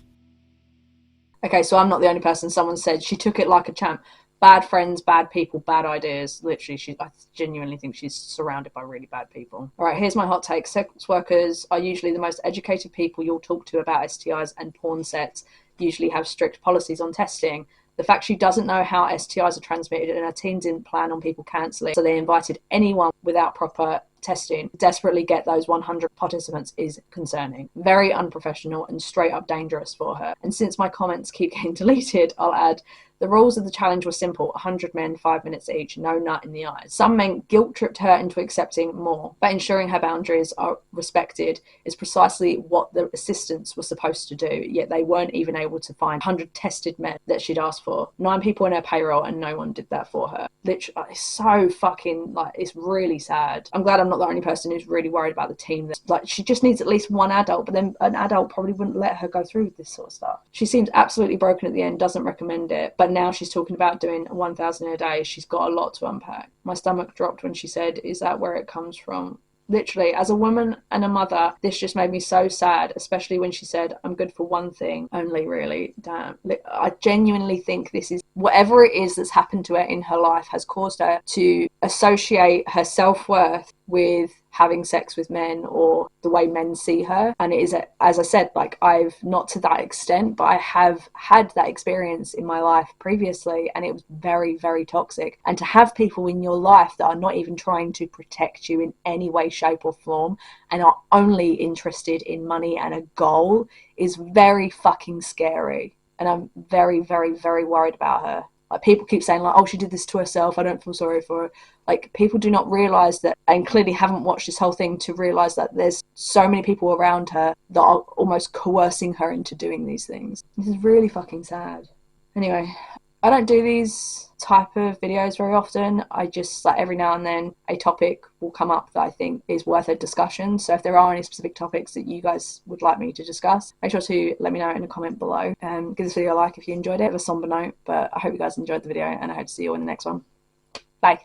[SPEAKER 1] Okay, so I'm not the only person. Someone said she took it like a champ. Bad friends, bad people, bad ideas. Literally, I genuinely think she's surrounded by really bad people. All right, here's my hot take. Sex workers are usually the most educated people you'll talk to about STIs, and porn sets usually have strict policies on testing. The fact she doesn't know how STIs are transmitted and her team didn't plan on people cancelling, so they invited anyone without proper testing, desperately get those 100 participants, is concerning. Very unprofessional and straight up dangerous for her. And since my comments keep getting deleted, I'll add, the rules of the challenge were simple: 100 men, 5 minutes each, no nut in the eyes. Some men guilt-tripped her into accepting more, but ensuring her boundaries are respected is precisely what the assistants were supposed to do, yet they weren't even able to find 100 tested men that she'd asked for. 9 people in her payroll and no one did that for her. Literally, it's so fucking, like, it's really sad. I'm glad I'm not the only person who's really worried about the team. Like, she just needs at least one adult, but then an adult probably wouldn't let her go through with this sort of stuff. She seems absolutely broken at the end, doesn't recommend it, but now she's talking about doing 1,000 a day. She's got a lot to unpack. My stomach dropped when she said, is that where it comes from? Literally, as a woman and a mother, this just made me so sad, especially when she said, I'm good for one thing only, really. Damn. I genuinely think this is whatever it is that's happened to her in her life has caused her to associate her self-worth with having sex with men or the way men see her. And it is, as I said, like, I've not to that extent, but I have had that experience in my life previously, and it was very, very toxic. And to have people in your life that are not even trying to protect you in any way, shape or form and are only interested in money and a goal is very fucking scary. And I'm very, very, very worried about her. Like, people keep saying, like, oh, she did this to herself, I don't feel sorry for her. Like, people do not realise that, and clearly haven't watched this whole thing to realise that there's so many people around her that are almost coercing her into doing these things. This is really fucking sad. Anyway, I don't do these type of videos very often. I just, like, every now and then a topic will come up that I think is worth a discussion. So if there are any specific topics that you guys would like me to discuss, make sure to let me know in a comment below. Give this video a like if you enjoyed it. It was a somber note, but I hope you guys enjoyed the video, and I hope to see you all in the next one. Bye.